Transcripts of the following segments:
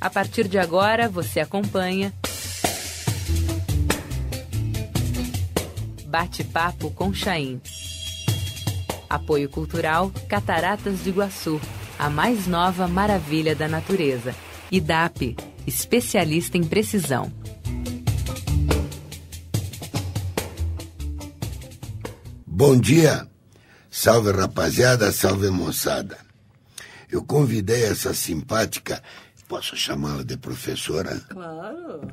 A partir de agora, você acompanha Bate-Papo com Chaim. Apoio Cultural Cataratas do Iguaçu, a mais nova maravilha da natureza. IDAP, especialista em precisão. Bom dia, salve rapaziada, salve moçada. Eu convidei essa simpática, posso chamá-la de professora? Claro.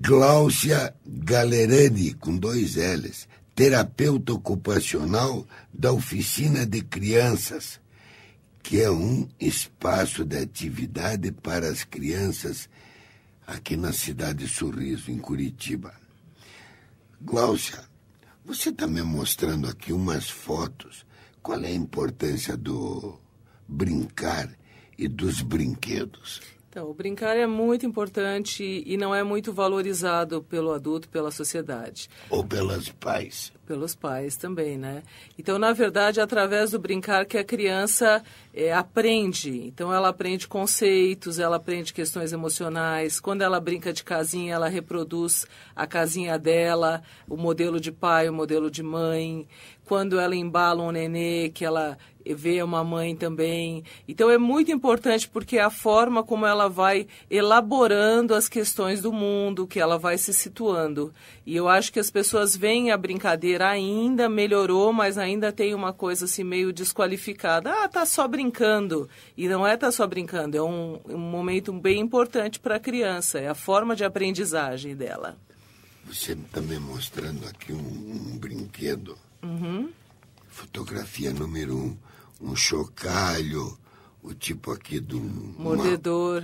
Gláucia Galerani, com 2 L's, terapeuta ocupacional da Oficina de Crianças, que é um espaço de atividade para as crianças aqui na cidade de Sorriso, em Curitiba. Gláucia, você está me mostrando aqui umas fotos. Qual é a importância do brincar e dos brinquedos? Então, o brincar é muito importante e não é muito valorizado pelo adulto, pela sociedade. Ou pelos pais? Pelos pais também, né? Então, na verdade, é através do brincar que a criança aprende. Então, ela aprende conceitos, ela aprende questões emocionais. Quando ela brinca de casinha, ela reproduz a casinha dela, o modelo de pai, o modelo de mãe. Quando ela embala um nenê, que ela vê uma mãe também. Então, é muito importante porque é a forma como ela vai elaborando as questões do mundo, que ela vai se situando. E eu acho que as pessoas veem a brincadeira ainda, melhorou, mas ainda tem uma coisa assim meio desqualificada. Ah, tá só brincando. E não é tá só brincando, é um momento bem importante para a criança, é a forma de aprendizagem dela. Você está me mostrando aqui um brinquedo. Uhum. Fotografia número 1, um chocalho, o tipo aqui do... Mordedor,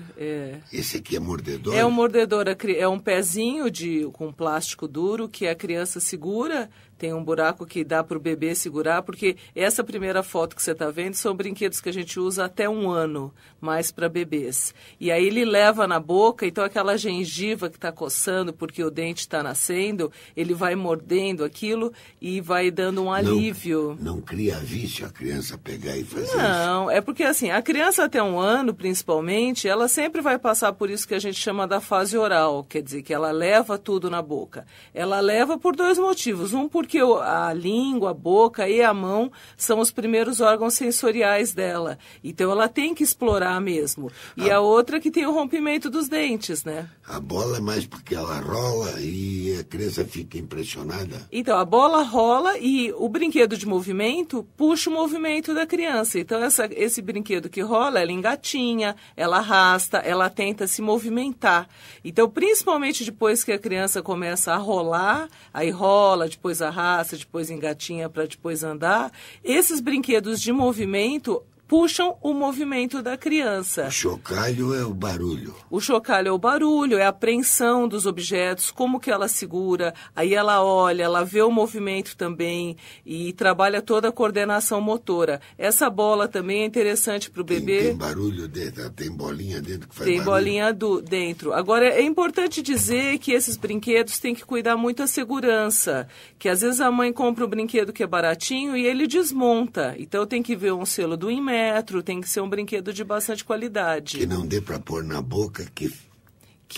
Esse aqui é mordedor? É um mordedor, é um pezinho com plástico duro que a criança segura, tem um buraco que dá para o bebê segurar, porque essa primeira foto que você está vendo são brinquedos que a gente usa até 1 ano, mais para bebês. E aí ele leva na boca, então aquela gengiva que está coçando porque o dente está nascendo, ele vai mordendo aquilo e vai dando um alívio. Não cria vício a criança pegar e fazer isso? Não, é porque assim, a criança até 1 ano, principalmente, ela sempre vai passar por isso que a gente chama da fase oral, quer dizer, que ela leva tudo na boca. Ela leva por 2 motivos. Um, porque a língua, a boca e a mão são os primeiros órgãos sensoriais dela. Então, ela tem que explorar mesmo. E a outra que tem o rompimento dos dentes, né? A bola é mais porque ela rola e a criança fica impressionada? Então, a bola rola e o brinquedo de movimento puxa o movimento da criança. Então, esse brinquedo que rola, ela engatinha, ela arrasta, ela tenta se movimentar. Então, principalmente depois que a criança começa a rolar, aí rola, depois arrasta, depois engatinha para depois andar, esses brinquedos de movimento puxam o movimento da criança. O chocalho é o barulho. O chocalho é o barulho, é a apreensão dos objetos, como que ela segura, aí ela olha, ela vê o movimento também e trabalha toda a coordenação motora. Essa bola também é interessante para o bebê. Tem barulho dentro, tem bolinha dentro que faz tem barulho? Tem bolinha dentro. Agora, é importante dizer que esses brinquedos têm que cuidar muito da segurança, que às vezes a mãe compra um brinquedo que é baratinho e ele desmonta. Então tem que ver um selo do Inmetro, tem que ser um brinquedo de bastante qualidade. Que não dê para pôr na boca, que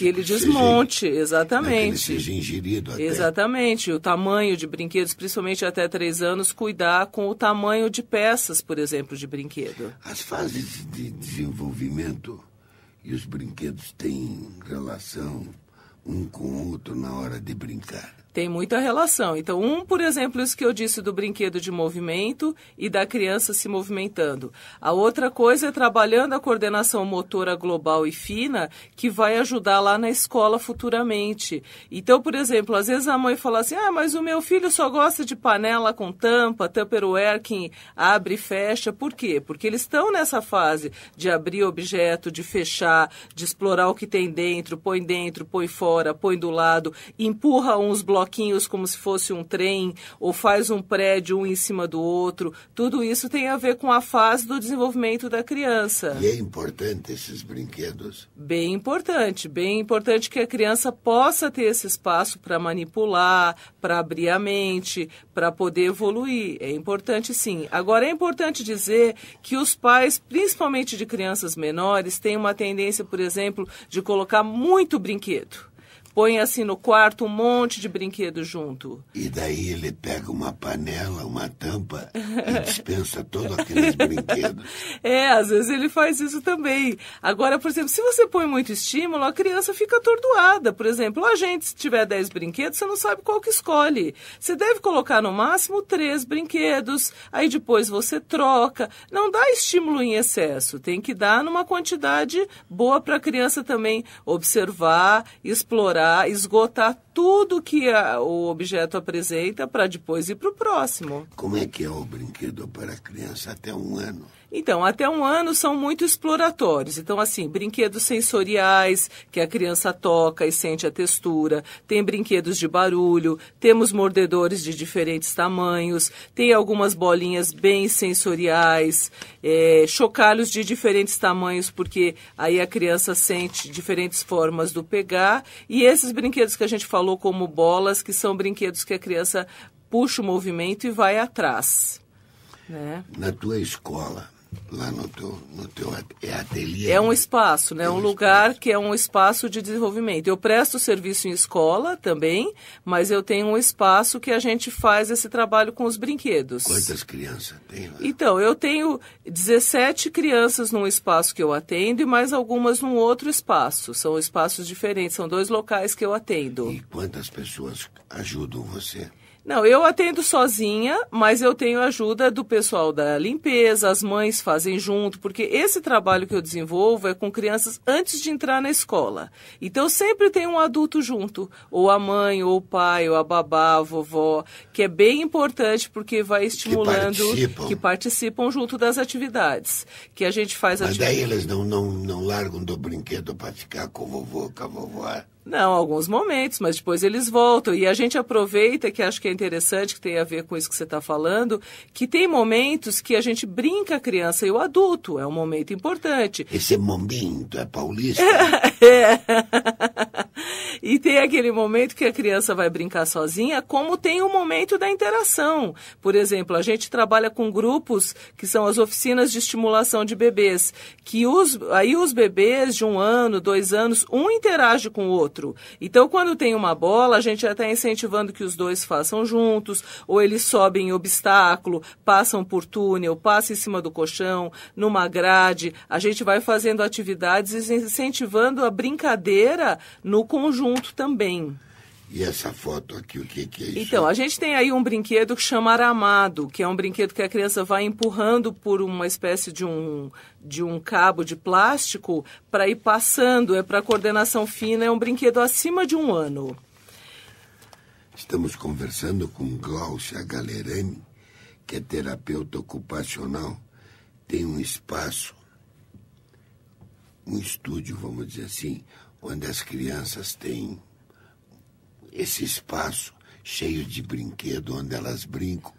ele desmonte, exatamente. Que ele seja ingerido até. Exatamente. O tamanho de brinquedos, principalmente até 3 anos, cuidar com o tamanho de peças, por exemplo, de brinquedo. As fases de desenvolvimento e os brinquedos têm relação um com o outro na hora de brincar? Tem muita relação. Então, por exemplo, isso que eu disse do brinquedo de movimento e da criança se movimentando. A outra coisa é trabalhando a coordenação motora global e fina, que vai ajudar lá na escola futuramente. Então, por exemplo, às vezes a mãe fala assim, mas o meu filho só gosta de panela com tampa, Tupperware que abre e fecha. Por quê? Porque eles estão nessa fase de abrir objeto, de fechar, de explorar o que tem dentro, põe fora, põe do lado, empurra uns blocos bloquinhos como se fosse um trem, ou faz um prédio um em cima do outro. Tudo isso tem a ver com a fase do desenvolvimento da criança. E é importante esses brinquedos? Bem importante que a criança possa ter esse espaço para manipular, para abrir a mente, para poder evoluir. É importante sim. Agora é importante dizer que os pais, principalmente de crianças menores, têm uma tendência, por exemplo, de colocar muito brinquedo. Põe assim no quarto um monte de brinquedo junto. E daí ele pega uma panela, uma tampa e dispensa todos aqueles brinquedos. Às vezes ele faz isso também. Agora, por exemplo, se você põe muito estímulo, a criança fica atordoada. Por exemplo, se tiver 10 brinquedos, você não sabe qual que escolhe. Você deve colocar no máximo 3 brinquedos, aí depois você troca. Não dá estímulo em excesso, tem que dar numa quantidade boa para a criança também observar, explorar, esgotar tudo que o objeto apresenta para depois ir para o próximo. Como é que é o brinquedo para a criança até 1 ano? Então, até 1 ano são muito exploratórios. Então, assim, brinquedos sensoriais, que a criança toca e sente a textura. Tem brinquedos de barulho, temos mordedores de diferentes tamanhos, tem algumas bolinhas bem sensoriais, chocalhos de diferentes tamanhos, porque aí a criança sente diferentes formas do pegar. E esses brinquedos que a gente falou como bolas, que são brinquedos que a criança puxa o movimento e vai atrás. Né? Na tua escola, lá no teu ateliê... É um espaço, né? Um lugar que é um espaço de desenvolvimento. Eu presto serviço em escola também, mas eu tenho um espaço que a gente faz esse trabalho com os brinquedos. Quantas crianças tem lá? Então, eu tenho 17 crianças num espaço que eu atendo e mais algumas num outro espaço. São espaços diferentes, são 2 locais que eu atendo. E quantas pessoas ajudam você? Não, eu atendo sozinha, mas eu tenho ajuda do pessoal da limpeza, as mães fazem junto, porque esse trabalho que eu desenvolvo é com crianças antes de entrar na escola. Então, sempre tem um adulto junto, ou a mãe, ou o pai, ou a babá, a vovó, que é bem importante porque vai estimulando... Que participam junto das atividades, que a gente faz... Mas daí eles não largam do brinquedo para ficar com o vovô, com a vovó? Não, alguns momentos, mas depois eles voltam. E a gente aproveita, que acho que é interessante, que tem a ver com isso que você está falando, que tem momentos que a gente brinca a criança e o adulto. É um momento importante. Esse momento é paulista? E tem aquele momento que a criança vai brincar sozinha, como tem o momento da interação. Por exemplo, a gente trabalha com grupos que são as oficinas de estimulação de bebês, que aí os bebês de 1 ano, 2 anos, um interage com o outro. Então, quando tem uma bola, a gente já está incentivando que os 2 façam juntos, ou eles sobem em obstáculo, passam por túnel, passam em cima do colchão, numa grade. A gente vai fazendo atividades e incentivando a brincadeira no conjunto também. E essa foto aqui, o que é isso? Então, a gente tem aí um brinquedo que chama aramado, que é um brinquedo que a criança vai empurrando por uma espécie de um cabo de plástico para ir passando, é para coordenação fina, é um brinquedo acima de 1 ano. Estamos conversando com Gláucia Galerani, que é terapeuta ocupacional, tem um espaço, um estúdio, vamos dizer assim, onde as crianças têm esse espaço cheio de brinquedo onde elas brincam.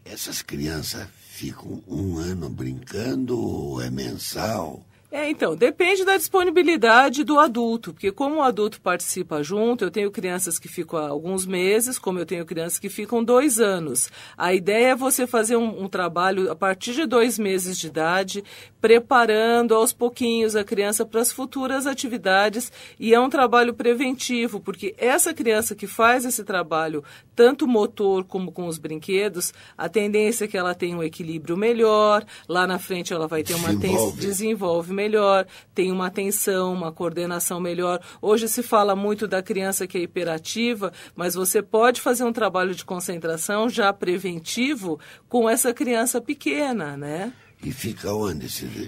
Essas crianças ficam 1 ano brincando ou é mensal? Então, depende da disponibilidade do adulto, porque como o adulto participa junto, eu tenho crianças que ficam há alguns meses, como eu tenho crianças que ficam 2 anos. A ideia é você fazer um trabalho a partir de 2 meses de idade, preparando aos pouquinhos a criança para as futuras atividades, e é um trabalho preventivo, porque essa criança que faz esse trabalho, tanto motor como com os brinquedos, a tendência é que ela tenha um equilíbrio melhor, lá na frente ela vai ter desenvolve melhor, tem uma atenção, uma coordenação melhor. Hoje se fala muito da criança que é hiperativa, mas você pode fazer um trabalho de concentração já preventivo com essa criança pequena, né? E fica onde?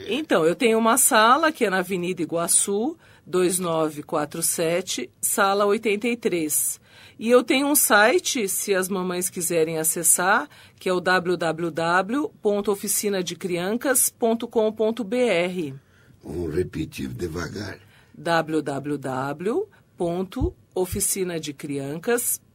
Então, eu tenho uma sala que é na Avenida Iguaçu, 2947, sala 83. E eu tenho um site, se as mamães quiserem acessar, que é o www.oficinadecriancas.com.br. Vamos repetir devagar. www.oficinadecriancas.com.br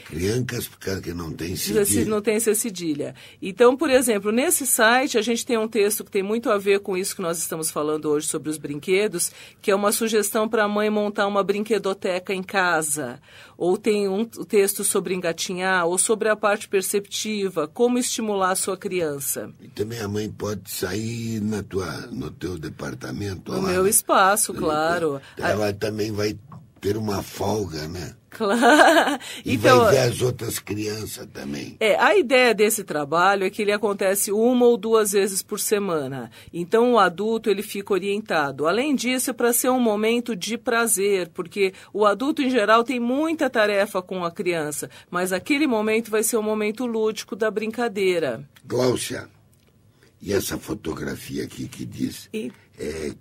Criancas, porque não tem cedilha. Não tem essa cedilha. Então, por exemplo, nesse site a gente tem um texto que tem muito a ver com isso que nós estamos falando hoje sobre os brinquedos, que é uma sugestão para a mãe montar uma brinquedoteca em casa. Ou tem um texto sobre engatinhar, ou sobre a parte perceptiva, como estimular a sua criança. E também a mãe pode sair no teu departamento. No meu espaço, claro. Ela também vai ter uma folga, né? Claro. E então, vai ver as outras crianças também. A ideia desse trabalho é que ele acontece 1 ou 2 vezes por semana. Então, o adulto ele fica orientado. Além disso, é para ser um momento de prazer, porque o adulto, em geral, tem muita tarefa com a criança, mas aquele momento vai ser um momento lúdico da brincadeira. Gláucia, e essa fotografia aqui que diz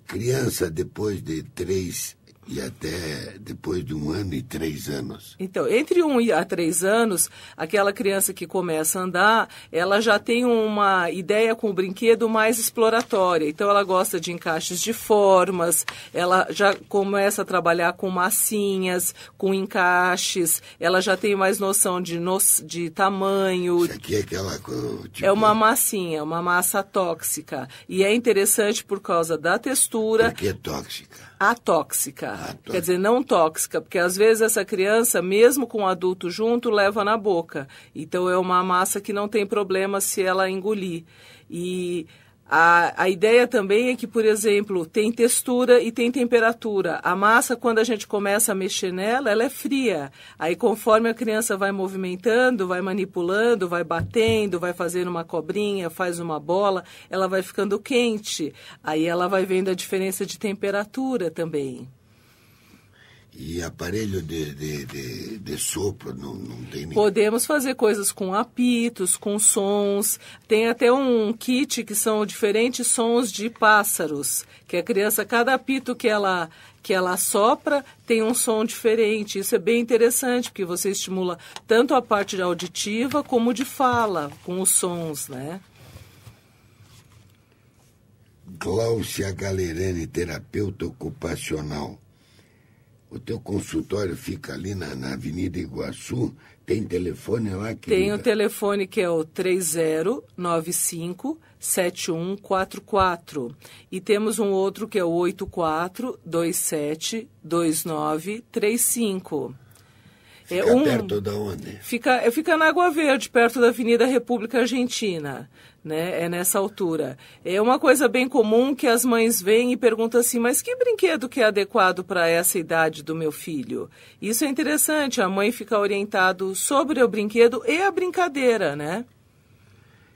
criança depois de 3 e até depois de 1 ano e 3 anos. Então, entre 1 a 3 anos, aquela criança que começa a andar, ela já tem uma ideia com o brinquedo mais exploratória. Então, ela gosta de encaixes de formas, ela já começa a trabalhar com massinhas, com encaixes, ela já tem mais noção de tamanho. Isso aqui é aquela... É uma massinha, uma massa tóxica. E é interessante por causa da textura. Por que é tóxica? Atóxica. Quer dizer, não tóxica, porque às vezes essa criança, mesmo com o adulto junto, leva na boca. Então é uma massa que não tem problema se ela engolir. E a ideia também é que, por exemplo, tem textura e tem temperatura. A massa, quando a gente começa a mexer nela, ela é fria. Aí, conforme a criança vai movimentando, vai manipulando, vai batendo, vai fazendo uma cobrinha, faz uma bola, ela vai ficando quente. Aí ela vai vendo a diferença de temperatura também. E aparelho de sopro não tem nem... Podemos fazer coisas com apitos, com sons. Tem até um kit que são diferentes sons de pássaros. Que a criança, cada apito que ela sopra, tem um som diferente. Isso é bem interessante, porque você estimula tanto a parte auditiva como de fala, com os sons, né? Gláucia Galerani, terapeuta ocupacional. O teu consultório fica ali na Avenida Iguaçu. Tem telefone lá? Querida? Tem o telefone que é o 3095-7144. E temos um outro que é o 84272935. Fica perto de onde? Fica na Água Verde, perto da Avenida República Argentina, né? É nessa altura. É uma coisa bem comum que as mães vêm e perguntam assim, mas que brinquedo que é adequado para essa idade do meu filho? Isso é interessante, a mãe fica orientada sobre o brinquedo e a brincadeira, né?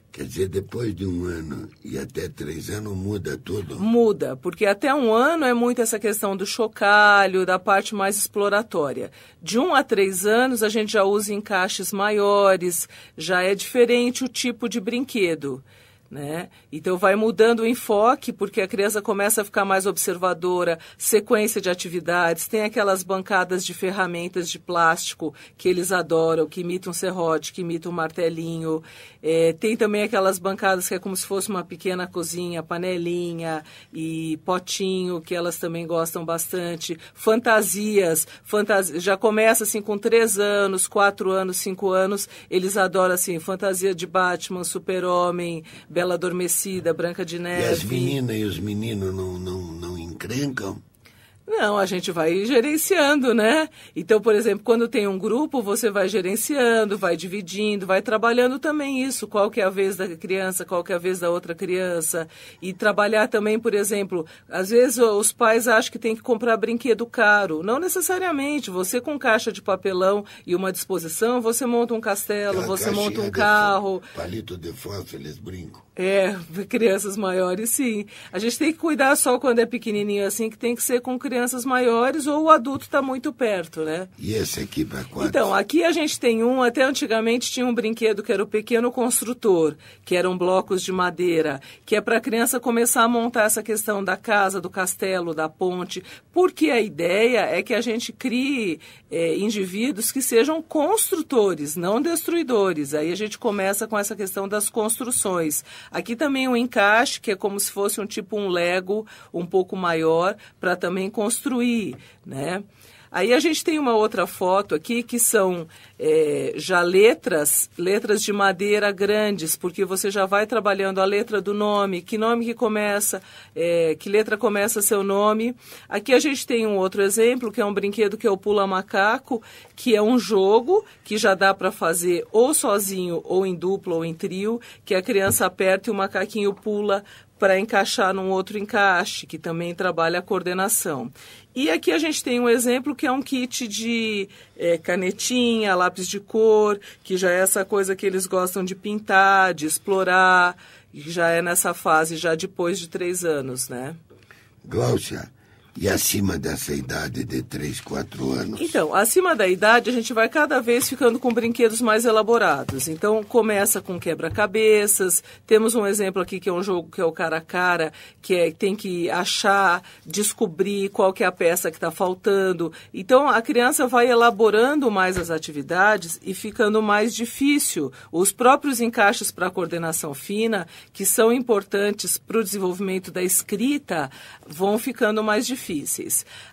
Quer dizer, depois de 1 ano e até 3 anos muda tudo? Muda, porque até 1 ano é muito essa questão do chocalho, da parte mais exploratória. De 1 a 3 anos a gente já usa encaixes maiores, já é diferente o tipo de brinquedo, né? Então vai mudando o enfoque, porque a criança começa a ficar mais observadora, sequência de atividades, tem aquelas bancadas de ferramentas de plástico que eles adoram, que imitam um serrote, que imitam um martelinho. Tem também aquelas bancadas que é como se fosse uma pequena cozinha, panelinha e potinho, que elas também gostam bastante. Fantasias, já começa assim com 3 anos, 4 anos, 5 anos, eles adoram assim, fantasia de Batman, Super-Homem, Bela Adormecida, Branca de Neve. E as meninas e os meninos não encrencam? Não, a gente vai gerenciando, né? Então, por exemplo, quando tem um grupo, você vai gerenciando, vai dividindo, vai trabalhando também isso. Qual que é a vez da criança, qual que é a vez da outra criança. E trabalhar também, por exemplo, às vezes os pais acham que tem que comprar brinquedo caro. Não necessariamente. Você com caixa de papelão e uma disposição, você monta um castelo, você monta um carro. Palito de fósforo, eles brincam. Crianças maiores, sim. A gente tem que cuidar só quando é pequenininho assim, que tem que ser com crianças maiores ou o adulto está muito perto, né? E esse aqui para quantos? Então, aqui a gente tem até antigamente tinha um brinquedo que era o pequeno construtor, que eram blocos de madeira, que é para a criança começar a montar essa questão da casa, do castelo, da ponte, porque a ideia é que a gente crie indivíduos que sejam construtores, não destruidores. Aí a gente começa com essa questão das construções. Aqui também um encaixe, que é como se fosse um Lego um pouco maior, para também construir, né? Aí a gente tem uma outra foto aqui que são já letras de madeira grandes, porque você já vai trabalhando a letra do nome que começa, que letra começa seu nome. Aqui a gente tem um outro exemplo, que é um brinquedo que é o Pula Macaco, que é um jogo que já dá para fazer ou sozinho, ou em dupla, ou em trio, que a criança aperta e o macaquinho pula para encaixar num outro encaixe, que também trabalha a coordenação. E aqui a gente tem um exemplo que é um kit de canetinha, lápis de cor, que já é essa coisa que eles gostam de pintar, de explorar, que já é nessa fase já depois de 3 anos, né? Gláucia, e acima dessa idade de 3, 4 anos? Então, acima da idade, a gente vai cada vez ficando com brinquedos mais elaborados. Então, começa com quebra-cabeças. Temos um exemplo aqui que é um jogo que é o cara a cara, que tem que achar, descobrir qual que é a peça que está faltando. Então, a criança vai elaborando mais as atividades e ficando mais difícil. Os próprios encaixes para a coordenação fina, que são importantes para o desenvolvimento da escrita, vão ficando mais difíceis.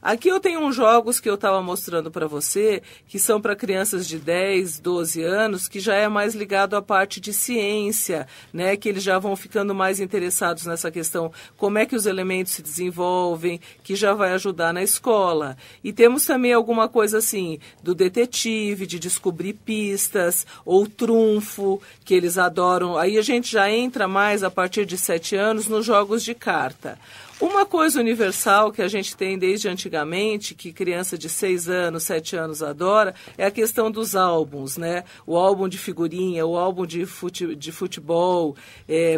Aqui eu tenho uns jogos que eu estava mostrando para você, que são para crianças de 10, 12 anos, que já é mais ligado à parte de ciência, né? Que eles já vão ficando mais interessados nessa questão, como é que os elementos se desenvolvem, que já vai ajudar na escola. E temos também alguma coisa assim, do detetive, de descobrir pistas, ou trunfo, que eles adoram. Aí a gente já entra mais, a partir de 7 anos, nos jogos de carta. Uma coisa universal que a gente tem desde antigamente, que criança de 6 anos, 7 anos adora, é a questão dos álbuns, né? O álbum de figurinha, o álbum de futebol,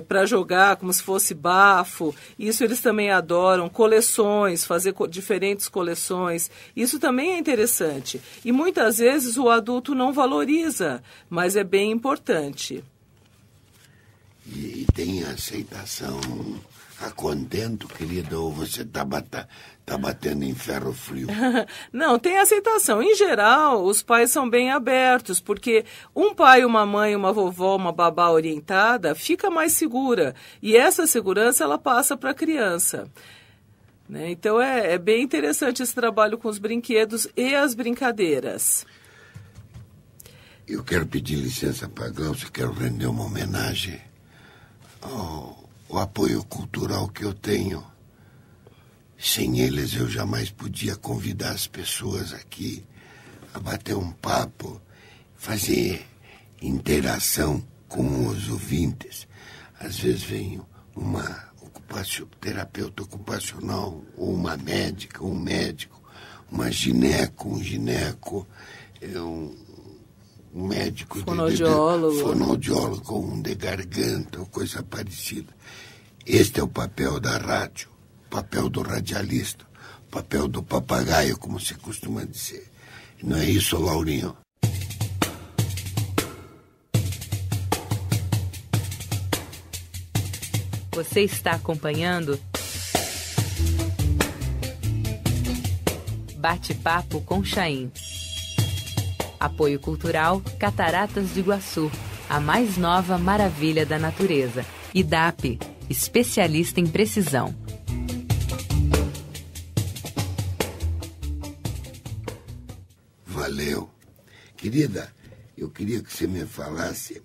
para jogar como se fosse bafo. Isso eles também adoram. Coleções, fazer diferentes coleções. Isso também é interessante. E muitas vezes o adulto não valoriza, mas é bem importante. E tem aceitação a contento, querida, ou você está batendo em ferro frio? Não, tem aceitação. Em geral, os pais são bem abertos, porque um pai, uma mãe, uma vovó, uma babá orientada fica mais segura. E essa segurança, ela passa para a criança. Né? Então, é bem interessante esse trabalho com os brinquedos e as brincadeiras. Eu quero pedir licença para a Gláucia, quero render uma homenagem ao apoio cultural que eu tenho. Sem eles eu jamais podia convidar as pessoas aqui a bater um papo, fazer interação com os ouvintes. Às vezes vem uma terapeuta ocupacional, ou uma médica, um médico, uma gineco, um gineco, um médico fonoaudiólogo com um de garganta ou coisa parecida. Este é o papel da rádio, o papel do radialista, o papel do papagaio, como se costuma dizer. Não é isso, Laurinho? Você está acompanhando Bate-Papo com Chaim. Apoio Cultural Cataratas do Iguaçu, a mais nova maravilha da natureza. IDAP, especialista em precisão. Valeu. Querida, eu queria que você me falasse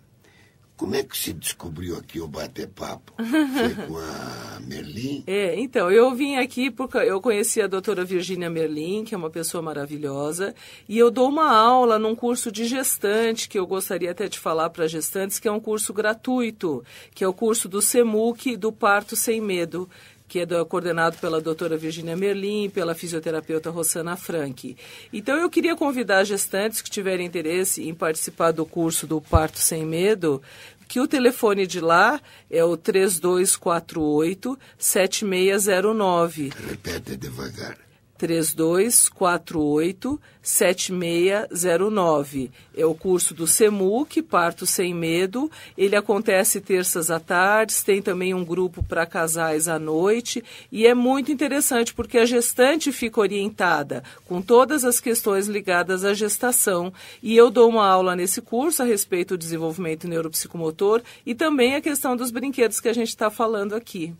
como é que se descobriu aqui o Bate-Papo. Foi com a Merlin? Então, eu vim aqui porque eu conheci a doutora Virgínia Merlin, que é uma pessoa maravilhosa, e eu dou uma aula num curso de gestante, que eu gostaria até de falar para gestantes, que é um curso gratuito, que é o curso do CEMUC, do Parto Sem Medo, que é coordenado pela doutora Virgínia Merlin, pela fisioterapeuta Rossana Frank. Então, eu queria convidar gestantes que tiverem interesse em participar do curso do Parto Sem Medo, que o telefone de lá é o 3248-7609. Repete devagar. 3248-7609. É o curso do CEMUC, Parto Sem Medo. Ele acontece terças à tarde, tem também um grupo para casais à noite. E é muito interessante porque a gestante fica orientada com todas as questões ligadas à gestação. E eu dou uma aula nesse curso a respeito do desenvolvimento neuropsicomotor e também a questão dos brinquedos que a gente está falando aqui.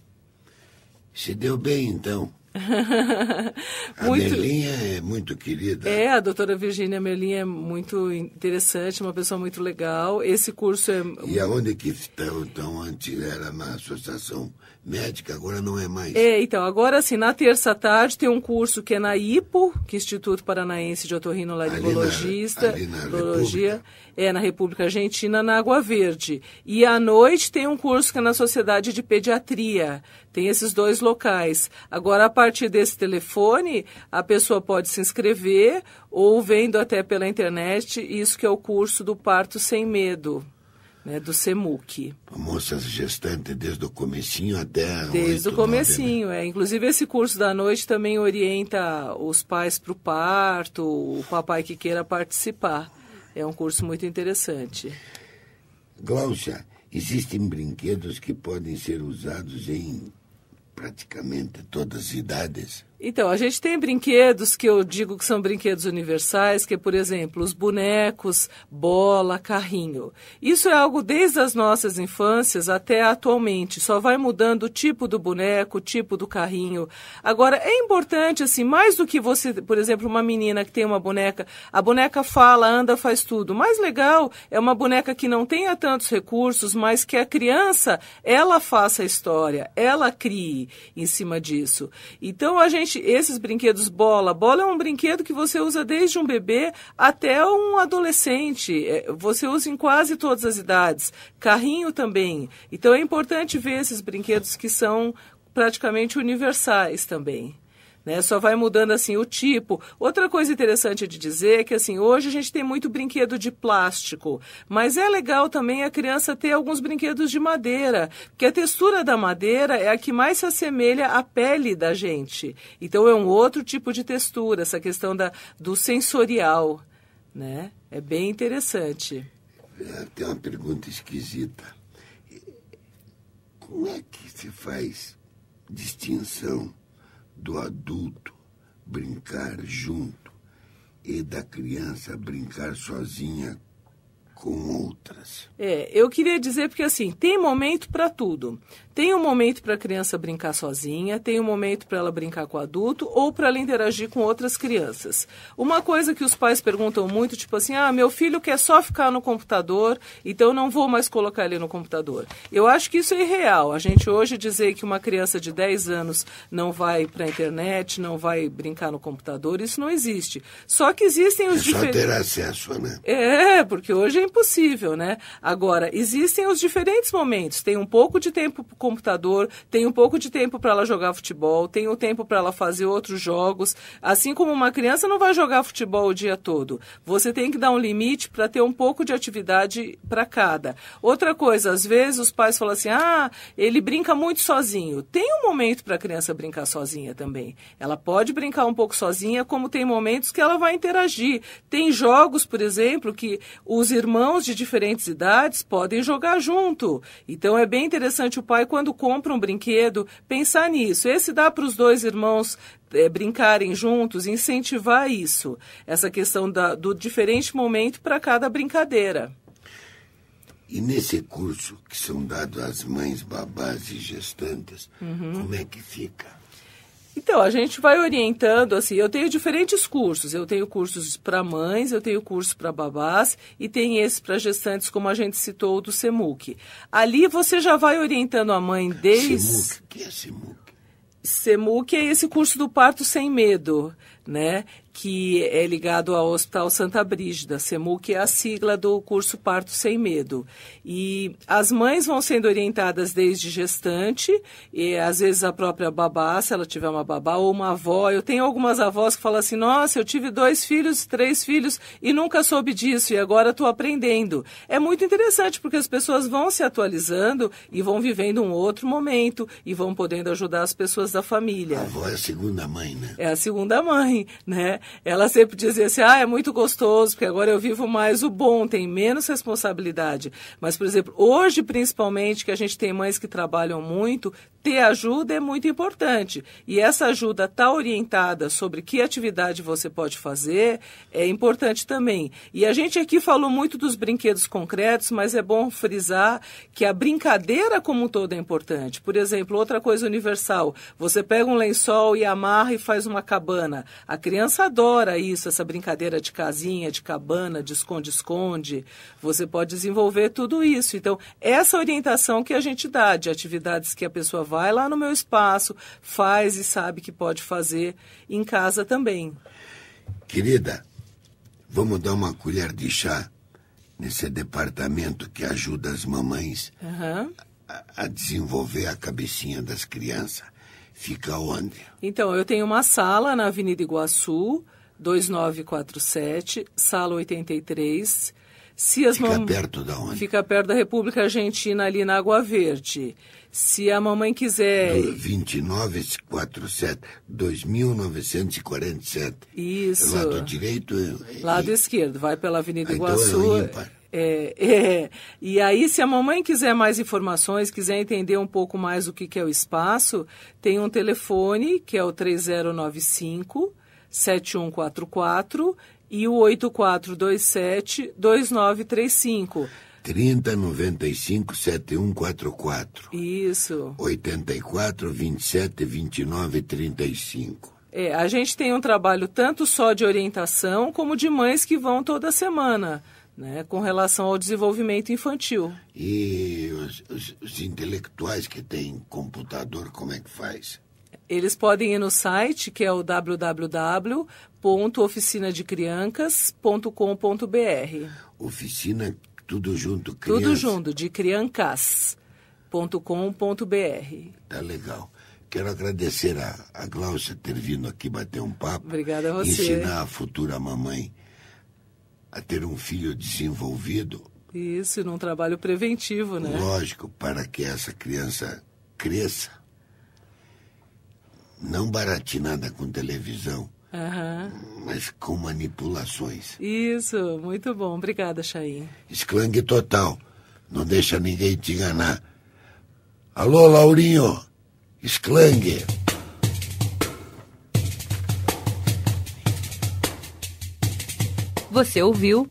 Se deu bem, então. A Melinha é muito querida. A doutora Virgínia Merlin é muito interessante, uma pessoa muito legal. Esse curso é... E aonde que estão? Então, antes era na Associação Médica, agora não é mais. Então, agora assim, na terça tarde tem um curso que é na IPO, que é Instituto Paranaense de Otorrinolaringologista. Ali na República. Na República Argentina, na Água Verde. E à noite tem um curso que é na Sociedade de Pediatria. Tem esses 2 locais. Agora, a partir desse telefone, a pessoa pode se inscrever ou vendo até pela internet, isso que é o curso do Parto Sem Medo, né, do SEMUC. Moças gestantes desde o comecinho até... Desde o comecinho, Inclusive, esse curso da noite também orienta os pais para o parto, o papai que queira participar. É um curso muito interessante. Gláucia, existem brinquedos que podem ser usados em praticamente todas as idades? Então, a gente tem brinquedos que eu digo que são brinquedos universais, que é, por exemplo, os bonecos, bola, carrinho. Isso é algo desde as nossas infâncias até atualmente. Só vai mudando o tipo do boneco, o tipo do carrinho. Agora, é importante, assim, mais do que você, por exemplo, uma menina que tem uma boneca, a boneca fala, anda, faz tudo. O mais legal é uma boneca que não tenha tantos recursos, mas que a criança, ela faça a história, ela crie em cima disso. Então, esses brinquedos bola é um brinquedo que você usa desde um bebê até um adolescente. Você usa em quase todas as idades. Carrinho também. Então é importante ver esses brinquedos que são praticamente universais também. Né? Só vai mudando assim o tipo. Outra coisa interessante de dizer é que assim, hoje a gente tem muito brinquedo de plástico, mas é legal também a criança ter alguns brinquedos de madeira, porque a textura da madeira é a que mais se assemelha à pele da gente. Então é um outro tipo de textura, essa questão do sensorial, né? É bem interessante. Tem uma pergunta esquisita. Como é que se faz distinção do adulto brincar junto e da criança brincar sozinha com outras? Eu queria dizer porque assim, tem momento para tudo. Tem um momento para a criança brincar sozinha, tem um momento para ela brincar com o adulto ou para ela interagir com outras crianças. Uma coisa que os pais perguntam muito, tipo assim, meu filho quer só ficar no computador, então eu não vou mais colocar ele no computador. Eu acho que isso é irreal. A gente hoje dizer que uma criança de 10 anos não vai para a internet, não vai brincar no computador, isso não existe. Só que existem os diferentes... só ter acesso, né? Porque hoje é impossível, né? Agora, existem os diferentes momentos. Tem um pouco de tempo para o computador, tem um pouco de tempo para ela jogar futebol, tem um tempo para ela fazer outros jogos. Assim como uma criança não vai jogar futebol o dia todo. Você tem que dar um limite para ter um pouco de atividade para cada. Outra coisa, às vezes os pais falam assim, ele brinca muito sozinho. Tem um momento para a criança brincar sozinha também. Ela pode brincar um pouco sozinha, como tem momentos que ela vai interagir. Tem jogos, por exemplo, que os irmãos de diferentes idades podem jogar junto. Então é bem interessante o pai, quando compra um brinquedo, pensar nisso. Esse dá para os 2 irmãos brincarem juntos, incentivar isso. Essa questão do diferente momento para cada brincadeira. E nesse curso que são dados às mães, babás e gestantes, como é que fica? Então, a gente vai orientando, assim, eu tenho diferentes cursos. Eu tenho cursos para mães, eu tenho cursos para babás e tem esses para gestantes, como a gente citou, do SEMUC. Ali você já vai orientando a mãe desde... SEMUC? O que é SEMUC? SEMUC é esse curso do Parto Sem Medo, né? Que é ligado ao Hospital Santa Brígida. SEMUC é a sigla do curso Parto Sem Medo. E as mães vão sendo orientadas desde gestante, e às vezes a própria babá, se ela tiver uma babá, ou uma avó. Eu tenho algumas avós que falam assim, nossa, eu tive 2 filhos, 3 filhos e nunca soube disso, e agora estou aprendendo. É muito interessante, porque as pessoas vão se atualizando e vão vivendo um outro momento, e vão podendo ajudar as pessoas da família. A avó é a segunda mãe, né? É a segunda mãe, né? Ela sempre dizia assim, é muito gostoso, porque agora eu vivo mais o bom, tem menos responsabilidade. Mas, por exemplo, hoje, principalmente, que a gente tem mães que trabalham muito, ter ajuda é muito importante. E essa ajuda está orientada sobre que atividade você pode fazer, é importante também. E a gente aqui falou muito dos brinquedos concretos, mas é bom frisar que a brincadeira como um todo é importante. Por exemplo, outra coisa universal, você pega um lençol e amarra e faz uma cabana. A criança adora isso, essa brincadeira de casinha, de cabana, de esconde-esconde. Você pode desenvolver tudo isso. Então, essa orientação que a gente dá de atividades que a pessoa vai lá no meu espaço, faz e sabe que pode fazer em casa também. Querida, vamos dar uma colher de chá nesse departamento que ajuda as mamães a desenvolver a cabecinha das crianças. Fica onde? Então, eu tenho uma sala na Avenida Iguaçu, 2947, sala 83. Fica perto da onde? Fica perto da República Argentina, ali na Água Verde. Se a mamãe quiser... 2947, 2947. Isso. Lado direito... Lado esquerdo, vai pela Avenida Iguaçu. Então é ímpar. E aí, se a mamãe quiser mais informações, quiser entender um pouco mais o que é o espaço, tem um telefone, que é o 3095-7144 e o 8427-2935. 3095-7144. Isso. 84-27-29-35. A gente tem um trabalho tanto só de orientação, como de mães que vão toda semana, né, com relação ao desenvolvimento infantil. E os intelectuais que têm computador, como é que faz? Eles podem ir no site, que é o www.oficinadecriancas.com.br. Oficina, tudo junto, criança? Tudo junto, de criancas.com.br. Tá legal. Quero agradecer a Gláucia ter vindo aqui bater um papo. Obrigada a você. Ensinar a futura mamãe a ter um filho desenvolvido. Isso, num trabalho preventivo, né? Lógico, para que essa criança cresça. Não baratinada com televisão, mas com manipulações. Isso, muito bom. Obrigada, Chaim. Esclangue total. Não deixa ninguém te enganar. Alô, Laurinho. Esclangue. Você ouviu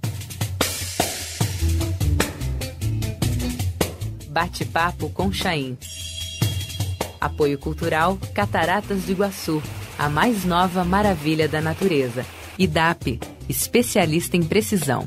Bate-Papo com Chaim. Apoio Cultural Cataratas do Iguaçu, a mais nova maravilha da natureza. IDAP, especialista em precisão.